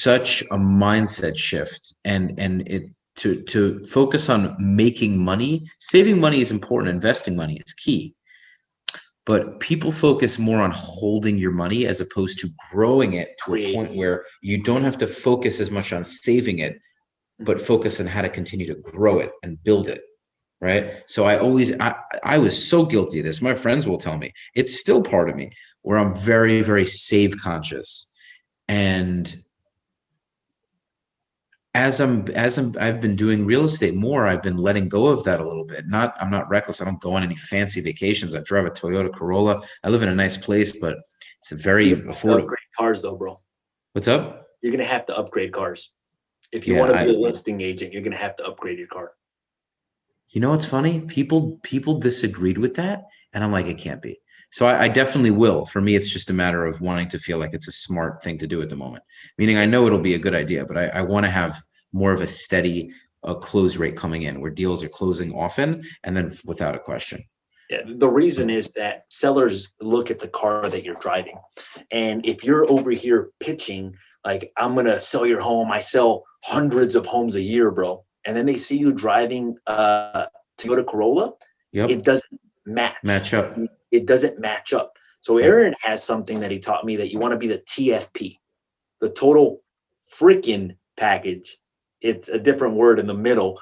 such a mindset shift, and it to focus on making money. Saving money is important. Investing money is key. But people focus more on holding your money as opposed to growing it to a point where you don't have to focus as much on saving it, but focus on how to continue to grow it and build it. Right. So I was so guilty of this. My friends will tell me it's still part of me where I'm very, very save conscious. And I've been doing real estate more, I've been letting go of that a little bit. I'm not reckless. I don't go on any fancy vacations. I drive a Toyota Corolla. I live in a nice place, but it's a very affordable. Upgrade cars though, bro. What's up? You're going to have to upgrade cars. If you want to be a listing agent, you're going to have to upgrade your car. You know what's funny? People disagreed with that, and I'm like, it can't be. So I definitely will. For me, it's just a matter of wanting to feel like it's a smart thing to do at the moment. Meaning I know it'll be a good idea, but I want to have more of a steady close rate coming in where deals are closing often and then without a question. Yeah, the reason is that sellers look at the car that you're driving. And if you're over here pitching, like, I'm going to sell your home. I sell hundreds of homes a year, bro. And then they see you driving a Toyota Corolla. Yep. It doesn't match up. It doesn't match up. So Aaron has something that he taught me, that you want to be the TFP, the total freaking package. It's a different word in the middle.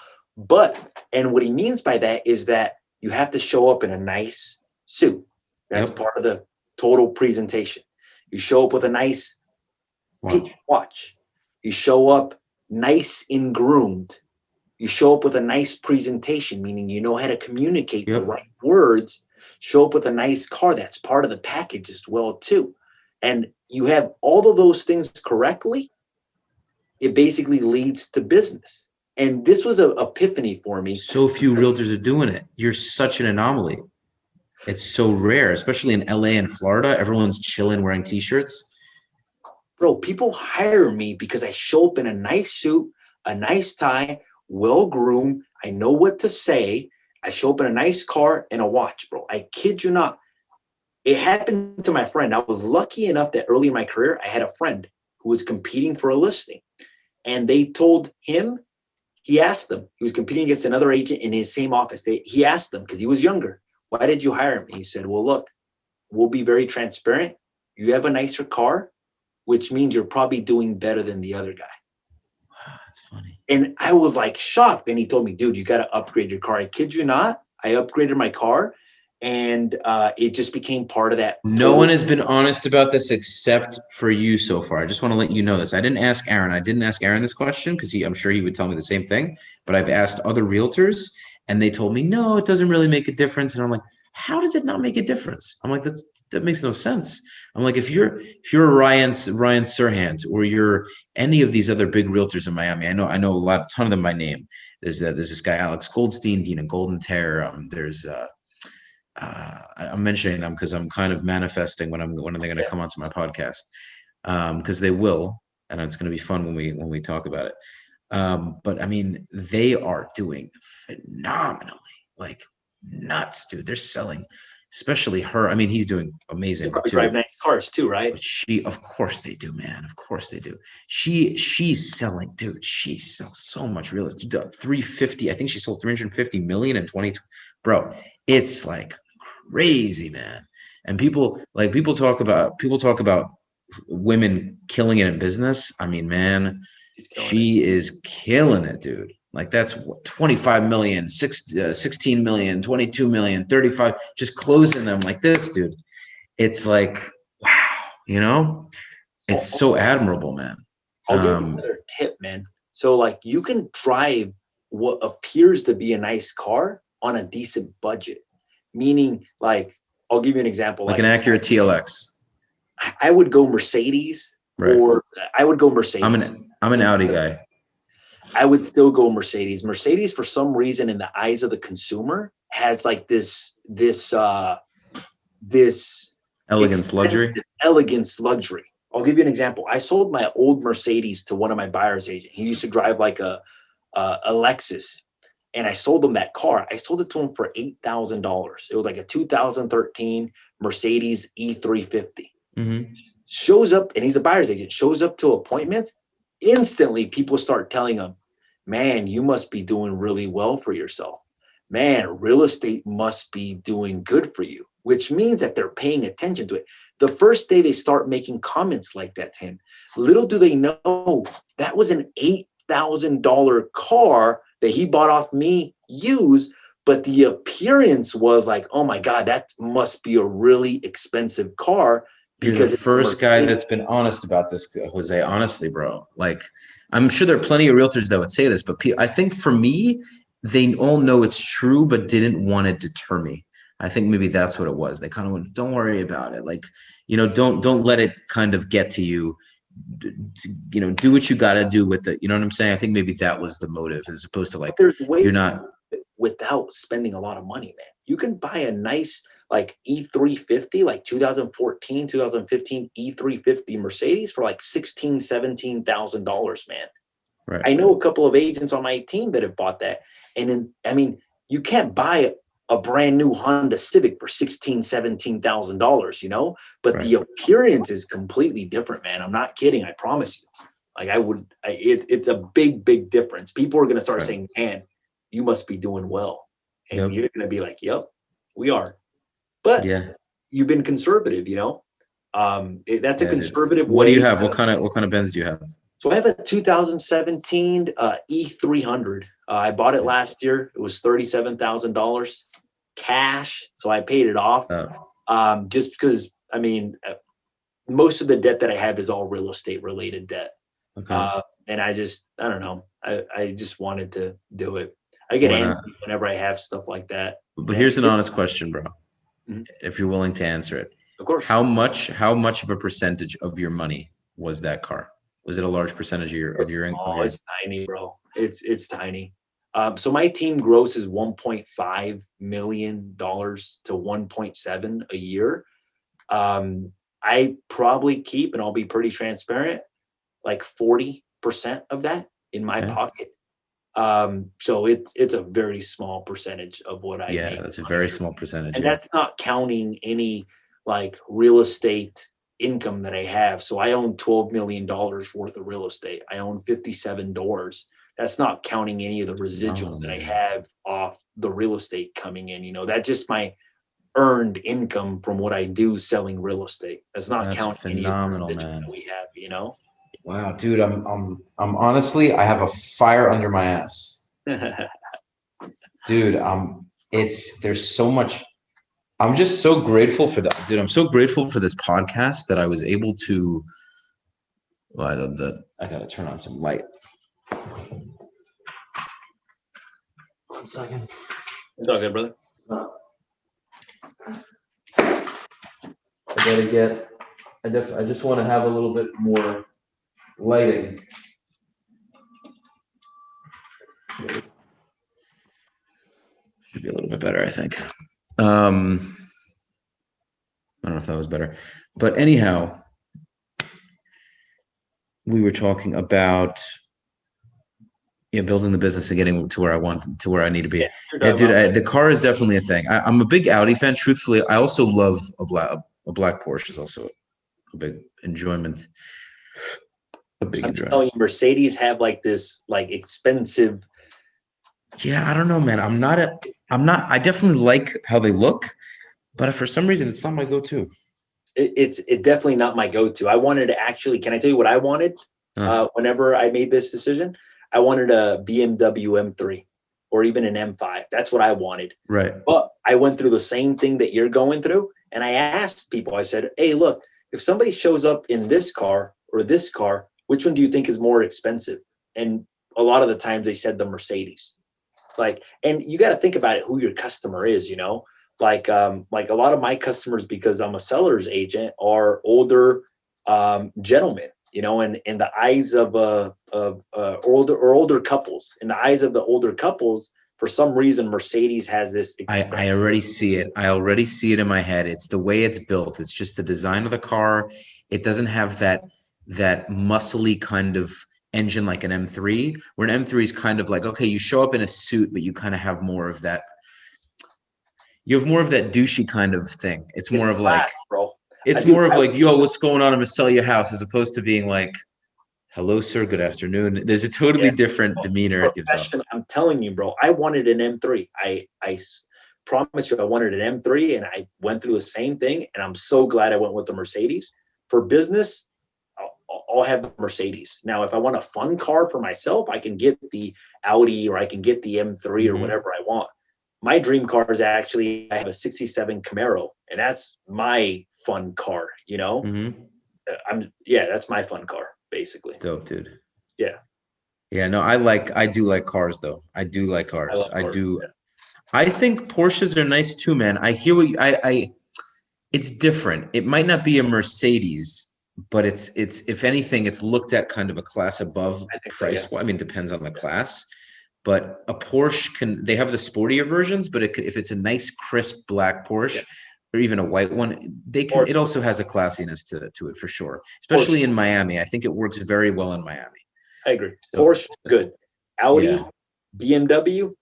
And what he means by that is that you have to show up in a nice suit. That's part of the total presentation. You show up with a nice watch. You show up nice and groomed. You show up with a nice presentation, meaning you know how to communicate the right words. Show up with a nice car. That's part of the package as well, too. And you have all of those things correctly, it basically leads to business. And this was an epiphany for me. So few realtors are doing it. You're such an anomaly. It's so rare, especially in LA and Florida. Everyone's chilling, wearing t-shirts. Bro, people hire me because I show up in a nice suit, a nice tie, well-groomed. I know what to say. I show up in a nice car and a watch, bro. I kid you not. It happened to my friend. I was lucky enough that early in my career, I had a friend who was competing for a listing. And they told him, he asked them, he was competing against another agent in his same office. He asked them, because he was younger, why did you hire me? He said, well, look, we'll be very transparent. You have a nicer car, which means you're probably doing better than the other guy. Wow, that's funny. And I was like shocked. And he told me, dude, you got to upgrade your car. I kid you not. I upgraded my car, and it just became part of that. No one has been honest about this except for you so far. I just want to let you know this. I didn't ask Aaron this question because I'm sure he would tell me the same thing, but I've asked other realtors and they told me, no, it doesn't really make a difference. And I'm like, how does it not make a difference? I'm like, that makes no sense. I'm like, if you're a Ryan Serhant, or you're any of these other big realtors in Miami, I know a ton of them by name. There's this guy, Alex Goldstein, Dina Golden-Terre. I'm mentioning them because I'm kind of manifesting when they're going to come onto my podcast, because they will, and it's going to be fun when we talk about it. But I mean, they are doing phenomenally, like nuts, dude. They're selling, especially her. I mean, he's doing amazing. They drive nice cars too, right? But of course they do, man. Of course they do. She's selling, dude. She sells so much real estate. 350. I think she sold 350 million in 2020. Bro, it's like crazy, man. And people talk about women killing it in business. I mean, man, she is killing it, dude. Like, that's 25 million, 16 million, 22 million, 35, just closing them like this, dude. It's like, wow, it's so admirable, man. I'll give you another tip, man. So, like, you can drive what appears to be a nice car on a decent budget. Meaning, like, I'll give you an example. Like an Acura TLX. I would go Mercedes, right? Or I would go Mercedes. I'm an Audi guy. I would still go Mercedes. Mercedes, for some reason, in the eyes of the consumer, has like this elegance luxury. Elegance luxury. I'll give you an example. I sold my old Mercedes to one of my buyer's agents. He used to drive like a Lexus, and I sold him that car. I sold it to him for $8,000. It was like a 2013 Mercedes E350. Mm-hmm. Shows up, and he's a buyer's agent, shows up to appointments. Instantly, people start telling him, man, you must be doing really well for yourself. Man, real estate must be doing good for you, which means that they're paying attention to it. The first day they start making comments like that to him, little do they know that was an $8,000 car that he bought off me used, but the appearance was like, oh my God, that must be a really expensive car. You're the first guy that's been honest about this, Jose. Honestly, bro. Like, I'm sure there are plenty of realtors that would say this, but I think for me, they all know it's true, but didn't want to deter me. I think maybe that's what it was. They kind of went, don't worry about it. Like, don't let it kind of get to you. Do what you got to do with it. You know what I'm saying? I think maybe that was the motive, as opposed to like, you're not without spending a lot of money, man. You can buy a nice like E350, like 2014, 2015 E350 Mercedes for like $16,000, $17,000, man. Right. I know a couple of agents on my team that have bought that. And then, you can't buy a brand new Honda Civic for $16,000, $17,000, but right. The appearance is completely different, man. I'm not kidding. I promise you. Like it's a big, big difference. People are going to start saying, man, you must be doing well. And you're going to be like, yep, we are. But you've been conservative, that's a conservative way. What do you have? What kind of Benz do you have? So I have a 2017 E300. I bought it last year. It was $37,000 cash. So I paid it off just because, most of the debt that I have is all real estate related debt. Okay. And I don't know. I just wanted to do it. I get angry whenever I have stuff like that. But here's an honest question, bro. Mm-hmm. If you're willing to answer it. Of course. How much of a percentage of your money was that car? Was it a large percentage of your income? Oh, it's tiny, bro. It's tiny. So my team grosses $1.5 million to 1.7 a year. I probably keep, and I'll be pretty transparent, like 40% of that in my pocket. So it's a very small percentage of what I make. Yeah, that's a very small percentage. And that's not counting any like real estate income that I have. So I own $12 million worth of real estate. I own 57 doors. That's not counting any of the residual that I have off the real estate coming in. That's just my earned income from what I do selling real estate. That's not counting phenomenal, any of the man. that we have, Wow, dude, I'm honestly, I have a fire under my ass. Dude, there's so much. I'm just so grateful for that, dude. I'm so grateful for this podcast that I was able to. Well, I gotta turn on some light. 1 second. It's all good, brother. I just want to have a little bit more lighting. Should be a little bit better, I think. I don't know if that was better, but anyhow, we were talking about building the business and getting to where I need to be. Yeah, dude, the car is definitely a thing. I'm a big Audi fan. Truthfully, I also love a black Porsche is also a big enjoyment. I'm telling you, Mercedes have like this like expensive. Yeah, I don't know, man. I definitely like how they look, but for some reason it's not my go-to. It's definitely not my go-to. I wanted to actually, can I tell you what I wanted? Whenever I made this decision, I wanted a BMW M3 or even an M5. That's what I wanted. Right. But I went through the same thing that you're going through. And I asked people, I said, hey, look, if somebody shows up in this car or this car, which one do you think is more expensive? And a lot of the times they said the Mercedes. And you got to think about it, who your customer is, like a lot of my customers, because I'm a seller's agent, are older gentlemen, and in the eyes of older couples, in the eyes of the older couples, for some reason, Mercedes has this. I already see it. I already see it in my head. It's the way it's built. It's just the design of the car. It doesn't have that muscly kind of engine like an M3, where an M3 is kind of like, okay, you show up in a suit, but you kind of have more of that. You have more of that douchey kind of thing. It's more of class, like, bro. it's more of like, yo, what's going on? I'm gonna sell you a house, as opposed to being like, hello, sir, good afternoon. There's a totally different demeanor it gives off. I'm telling you, bro, I wanted an M3. I promise you, I wanted an M3, and I went through the same thing, and I'm so glad I went with the Mercedes. For business, I'll have the Mercedes. Now, if I want a fun car for myself, I can get the Audi, or I can get the M3 or whatever I want. My dream car is actually, I have a 67 Camaro, and that's my fun car, you know? That's my fun car, basically. It's dope, dude. Yeah. Yeah, no, I do like cars though. I do like cars. I do. Yeah. I think Porsches are nice too, man. I hear what it's different. It might not be a Mercedes, but it's if anything, it's looked at kind of a class above price. So, yeah. I mean, depends on the class, but a Porsche they have the sportier versions, but if it's a nice crisp black Porsche or even a white one, it also has a classiness to it for sure. Especially in Miami. I think it works very well in Miami. I agree. So, Porsche is good. Audi, BMW,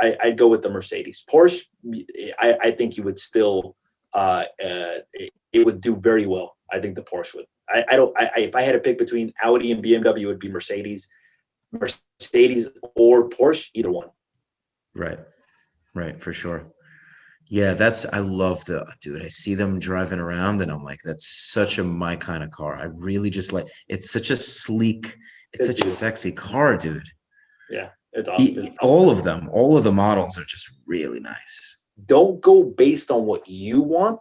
I'd go with the Mercedes. Porsche, I think you would still it would do very well. I think the Porsche would. If I had to pick between Audi and BMW, it would be Mercedes or Porsche, either one. Right, for sure. Yeah, I love dude. I see them driving around, and I'm like, that's such my kind of car. I really just like. It's such a sleek. It's such a sexy car, dude. Yeah, it's awesome. All of the models are just really nice. Don't go based on what you want.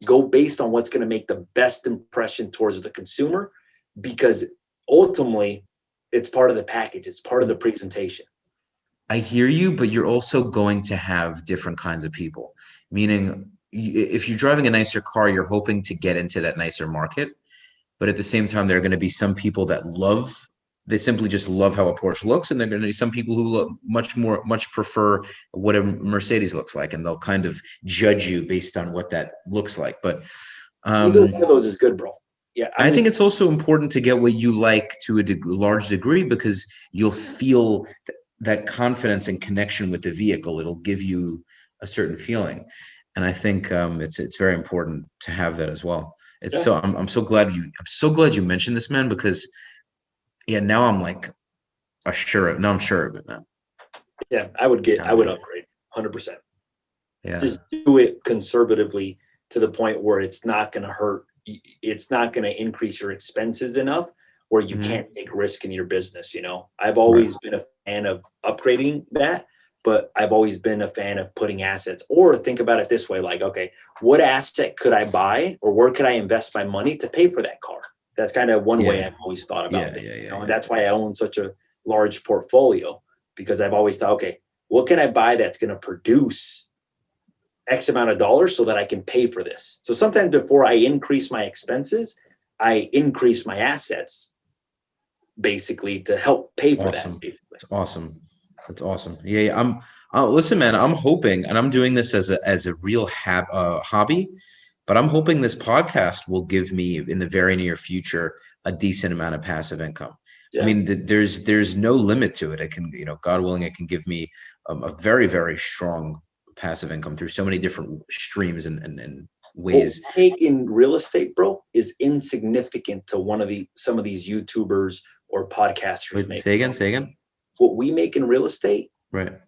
Go based on what's going to make the best impression towards the consumer, because ultimately it's part of the package. It's part of the presentation. I hear you, but you're also going to have different kinds of people. Meaning, if you're driving a nicer car, you're hoping to get into that nicer market. But at the same time, there are going to be some people that they simply just love how a Porsche looks. And there are going to be some people who much prefer what a Mercedes looks like. And they'll kind of judge you based on what that looks like. But either one of those is good, bro. Yeah, I think it's also important to get what you like to a large degree, because you'll feel that confidence and connection with the vehicle. It'll give you a certain feeling. And I think it's very important to have that as well. I'm so glad you mentioned this, man, because now I'm like I'm sure of it, man. Yeah, I would upgrade 100%. Yeah. Just do it conservatively to the point where it's not going to hurt. It's not going to increase your expenses enough where you can't take risk in your business. You know, I've always been a fan of upgrading that, but I've always been a fan of putting assets, or think about it this way. Like, okay, what asset could I buy, or where could I invest my money to pay for that car? That's kind of one way I've always thought about it. And that's why I own such a large portfolio, because I've always thought, okay, what can I buy that's going to produce X amount of dollars so that I can pay for this? So sometimes before I increase my expenses, I increase my assets, basicody to help pay for that. Basically. That's awesome. Yeah. Listen, man, I'm hoping, and I'm doing this as a real hobby, but I'm hoping this podcast will give me in the very near future a decent amount of passive income. Yeah. I mean, there's no limit to it. It can, God willing, it can give me a very, very strong passive income through so many different streams and ways. What we make in real estate, bro, is insignificant to some of these YouTubers or podcasters. Wait, say again. What we make in real estate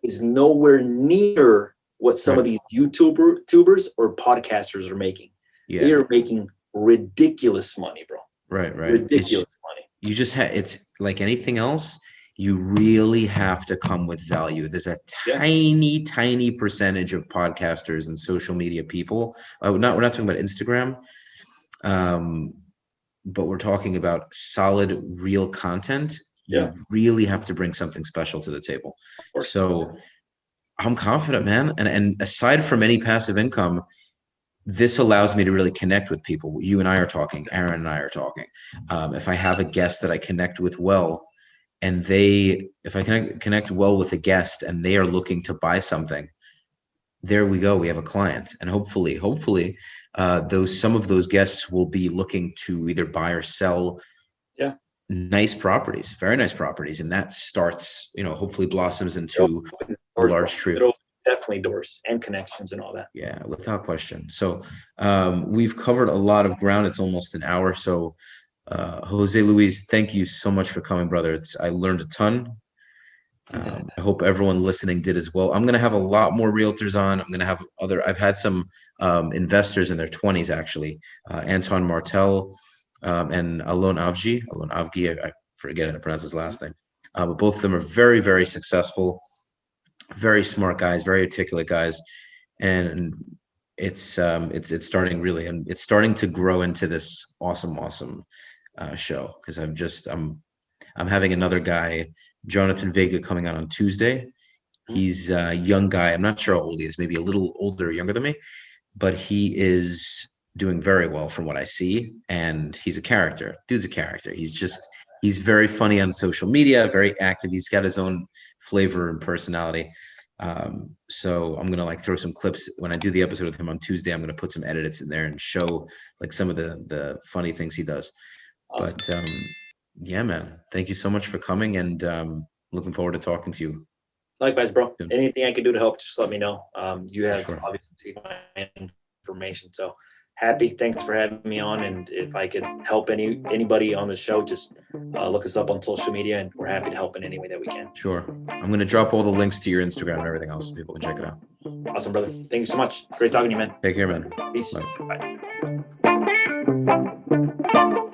is nowhere near what some of these YouTubers or podcasters are making. Yeah. They are making ridiculous money, bro. Right. Ridiculous money. You just it's like anything else. You really have to come with value. There's a tiny percentage of podcasters and social media people. We're not talking about Instagram, but we're talking about solid, real content. You really have to bring something special to the table. So I'm confident, man. And aside from any passive income, this allows me to really connect with people. You and I are talking, Aaron and I are talking. If I have a guest that I connect with well, and if I can connect well with a guest and they are looking to buy something, there we go. We have a client, and hopefully, some of those guests will be looking to either buy or sell nice properties, very nice properties, and that starts, hopefully blossoms into a large tree. Definitely doors and connections and all that. Yeah, without question. So we've covered a lot of ground. It's almost an hour. So Jose Luis, thank you so much for coming, brother. I learned a ton. I hope everyone listening did as well. I'm going to have a lot more realtors on. I'm going to have I've had some investors in their 20s, actually. Anton Martel and Alon Avgi. I forget how to pronounce his last name. But both of them are very, very successful, very smart guys, very articulate guys. And it's starting really, and it's starting to grow into this awesome show, because I'm having another guy, Jonathan Vega, coming on Tuesday. He's a young guy. I'm not sure how old he is, maybe a little older or younger than me, but he is doing very well from what I see. And he's a character. Dude's a character. He's very funny on social media, very active. He's got his own flavor and personality. So I'm going to throw some clips when I do the episode with him on Tuesday. I'm going to put some edits in there and show some of the funny things he does. Awesome. But yeah, man, thank you so much for coming, and looking forward to talking to you. Likewise, bro. Anything I can do to help, just let me know. You have obviously my information, so happy. Thanks for having me on. And if I could help anybody on the show, just look us up on social media, and we're happy to help in any way that we can. Sure. I'm going to drop all the links to your Instagram and everything else so people can check it out. Awesome, brother. Thank you so much. Great talking to you, man. Take care, man. Peace. Bye. Bye.